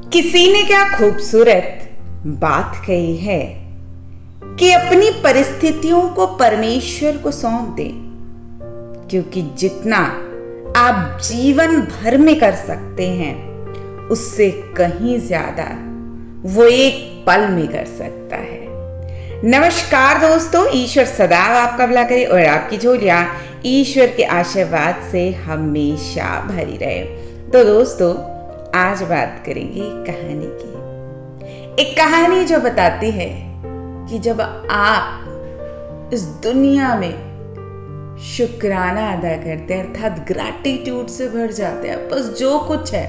किसी ने क्या खूबसूरत बात कही है कि अपनी परिस्थितियों को परमेश्वर को सौंप दे, क्योंकि जितना आप जीवन भर में कर सकते हैं उससे कहीं ज्यादा वो एक पल में कर सकता है। नमस्कार दोस्तों, ईश्वर सदा आपका भला करे और आपकी झोलियां ईश्वर के आशीर्वाद से हमेशा भरी रहे। तो दोस्तों, आज बात करेंगे कहानी की। एक कहानी जो बताती है कि जब आप इस दुनिया में शुक्राना अदा करते हैं, अर्थात ग्रैटिट्यूड से भर जाते हैं, बस जो कुछ है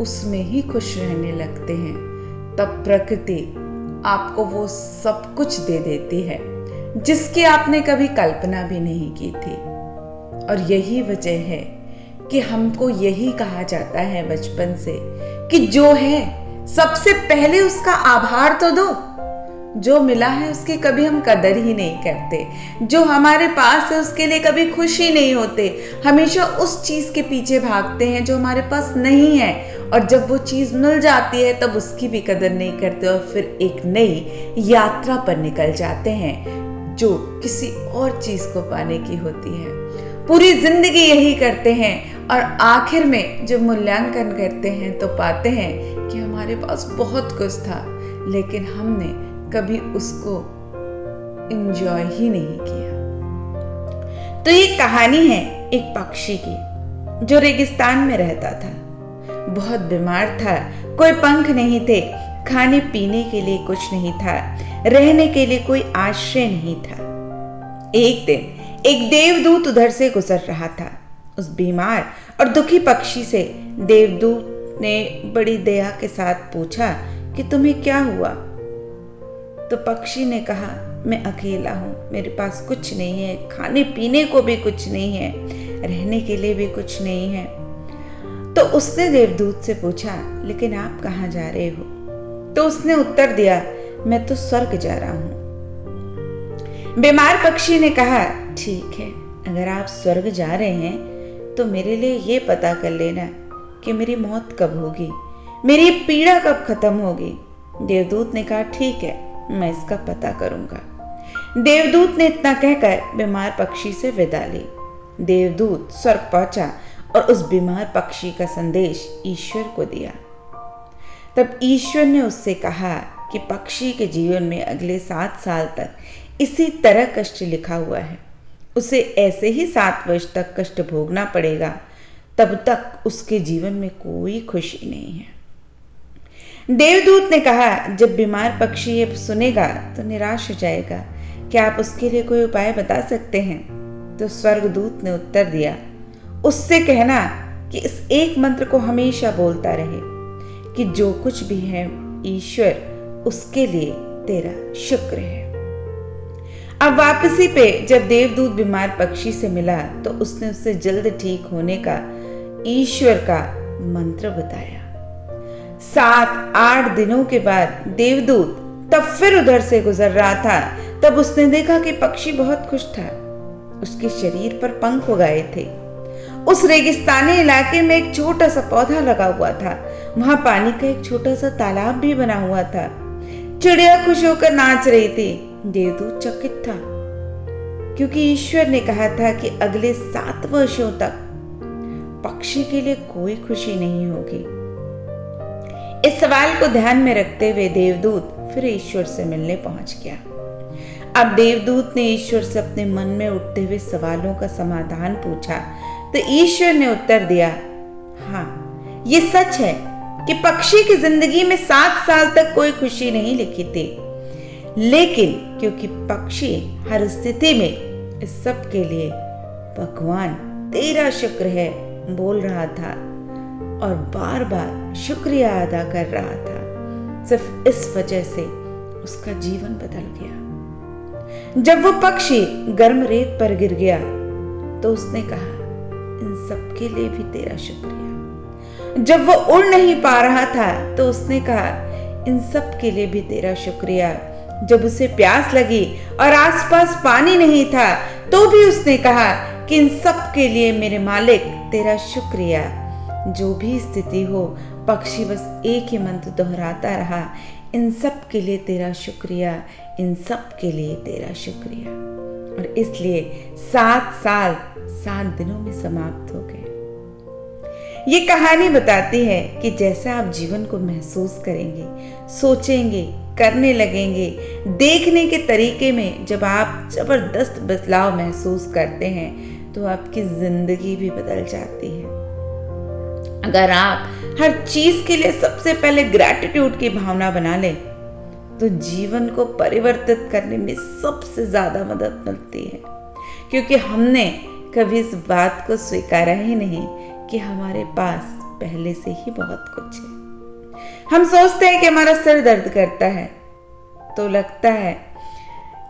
उसमें ही खुश रहने लगते हैं, तब प्रकृति आपको वो सब कुछ दे देती है जिसकी आपने कभी कल्पना भी नहीं की थी। और यही वजह है कि हमको यही कहा जाता है बचपन से कि जो है सबसे पहले उसका आभार तो दो। जो मिला है उसकी कभी हम कदर ही नहीं करते, जो हमारे पास है उसके लिए कभी खुश ही नहीं होते, हमेशा उस चीज के पीछे भागते हैं जो हमारे पास नहीं है, और जब वो चीज मिल जाती है तब उसकी भी कदर नहीं करते और फिर एक नई यात्रा पर निकल जाते हैं जो किसी और चीज को पाने की होती है। पूरी जिंदगी यही करते हैं और आखिर में जब मूल्यांकन करते हैं तो पाते हैं कि हमारे पास बहुत कुछ था, लेकिन हमने कभी उसको एंजॉय ही नहीं किया। तो ये कहानी है एक पक्षी की जो रेगिस्तान में रहता था। बहुत बीमार था, कोई पंख नहीं थे, खाने पीने के लिए कुछ नहीं था, रहने के लिए कोई आश्रय नहीं था। एक दिन एक देवदूत उधर से गुजर रहा था। उस बीमार और दुखी पक्षी से देवदूत ने बड़ी दया के साथ पूछा कि तुम्हें क्या हुआ? तो पक्षी ने कहा, मैं अकेला हूं, मेरे पास कुछ नहीं है, खाने पीने को भी कुछ नहीं है, रहने के लिए भी कुछ नहीं है। तो उसने देवदूत से पूछा, लेकिन आप कहाँ जा रहे हो? तो उसने उत्तर दिया, मैं तो स्वर्ग जा रहा हूं। बीमार पक्षी ने कहा, ठीक है, अगर आप स्वर्ग जा रहे हैं तो मेरे लिए ये पता कर लेना कि मेरी मौत कब होगी, मेरी पीड़ा कब खत्म होगी। देवदूत ने कहा, ठीक है, मैं इसका पता करूंगा। देवदूत ने इतना कहकर बीमार पक्षी से विदा ली। देवदूत स्वर्ग पहुंचा और उस बीमार पक्षी का संदेश ईश्वर को दिया। तब ईश्वर ने उससे कहा कि पक्षी के जीवन में अगले 7 साल तक इसी तरह कष्ट लिखा हुआ है, उसे ऐसे ही 7 वर्ष तक कष्ट भोगना पड़ेगा, तब तक उसके जीवन में कोई खुशी नहीं है। देवदूत ने कहा, जब बीमार पक्षी ये सुनेगा तो निराश हो जाएगा, क्या आप उसके लिए कोई उपाय बता सकते हैं? तो स्वर्गदूत ने उत्तर दिया, उससे कहना कि इस एक मंत्र को हमेशा बोलता रहे कि जो कुछ भी है ईश्वर उसके लिए तेरा शुक्र है। अब वापसी पे जब देवदूत बीमार पक्षी से मिला तो उसने उससे जल्द ठीक होने का ईश्वर का मंत्र बताया। 7-8 दिनों के बाद देवदूत तब फिर उधर से गुजर रहा था। तब उसने देखा कि पक्षी बहुत खुश था, उसके शरीर पर पंख उगाए थे। उस रेगिस्तानी इलाके में एक छोटा सा पौधा लगा हुआ था, वहां पानी का एक छोटा सा तालाब भी बना हुआ था। चिड़िया खुश होकर नाच रही थी। देवदूत चकित था, क्योंकि ईश्वर ने कहा था कि अगले 7 वर्षों तक पक्षी के लिए कोई खुशी नहीं होगी। इस सवाल को ध्यान में रखते हुए देवदूत फिर ईश्वर से मिलने पहुंच गया। अब देवदूत ने ईश्वर से अपने मन में उठते हुए सवालों का समाधान पूछा तो ईश्वर ने उत्तर दिया, हाँ, ये सच है कि पक्षी की जिंदगी में 7 साल तक कोई खुशी नहीं लिखी थी, लेकिन क्योंकि पक्षी हर स्थिति में इस सब के लिए भगवान तेरा शुक्र है बोल रहा था और बार बार शुक्रिया अदा कर रहा था, सिर्फ इस वजह से उसका जीवन बदल गया। जब वो पक्षी गर्म रेत पर गिर गया तो उसने कहा, इन सब के लिए भी तेरा शुक्रिया। जब वो उड़ नहीं पा रहा था तो उसने कहा, इन सब के लिए भी तेरा शुक्रिया। जब उसे प्यास लगी और आसपास पानी नहीं था तो भी उसने कहा कि इन सब के लिए मेरे मालिक तेरा शुक्रिया। जो भी स्थिति हो, पक्षी बस एक ही मंत्र दोहराता रहा, इन सब के लिए तेरा शुक्रिया, इन सब के लिए तेरा शुक्रिया। और इसलिए 7 साल 7 दिनों में समाप्त हो गए। ये कहानी बताती है कि जैसा आप जीवन को महसूस करेंगे, सोचेंगे, करने लगेंगे, देखने के तरीके में जब आप जबरदस्त बदलाव महसूस करते हैं तो आपकी जिंदगी भी बदल जाती है। अगर आप हर चीज के लिए सबसे पहले ग्रैटिट्यूड की भावना बना लें तो जीवन को परिवर्तित करने में सबसे ज्यादा मदद मिलती है, क्योंकि हमने कभी इस बात को स्वीकारा ही नहीं कि हमारे पास पहले से ही बहुत कुछ है। हम सोचते हैं कि हमारा सिर दर्द करता है तो लगता है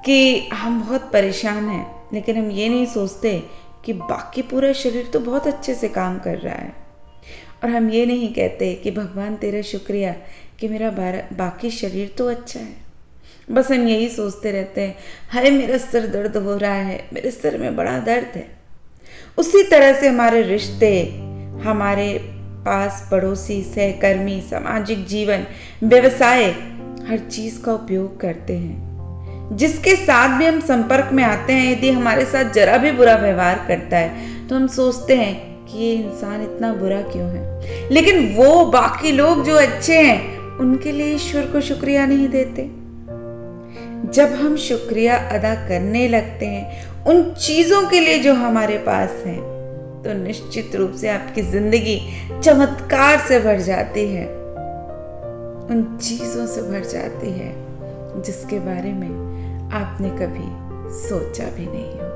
कि हम बहुत परेशान हैं, लेकिन हम ये नहीं सोचते कि बाकी पूरा शरीर तो बहुत अच्छे से काम कर रहा है। और हम ये नहीं कहते कि भगवान तेरा शुक्रिया कि मेरा बाकी शरीर तो अच्छा है। बस हम यही सोचते रहते हैं, हाय मेरा सिर दर्द हो रहा है, मेरे सिर में बड़ा दर्द है। उसी तरह से हमारे रिश्ते, हमारे पास पड़ोसी, सहकर्मी, सामाजिक जीवन, व्यवसाय, हर चीज का उपयोग करते हैं। जिसके साथ भी हम संपर्क में आते हैं, यदि हमारे साथ जरा भी बुरा व्यवहार करता है तो हम सोचते हैं कि ये इंसान इतना बुरा क्यों है। लेकिन वो बाकी लोग जो अच्छे हैं उनके लिए ईश्वर को शुक्रिया नहीं देते। जब हम शुक्रिया अदा करने लगते हैं उन चीजों के लिए जो हमारे पास हैं, तो निश्चित रूप से आपकी जिंदगी चमत्कार से भर जाती है, उन चीजों से भर जाती है जिसके बारे में आपने कभी सोचा भी नहीं हो।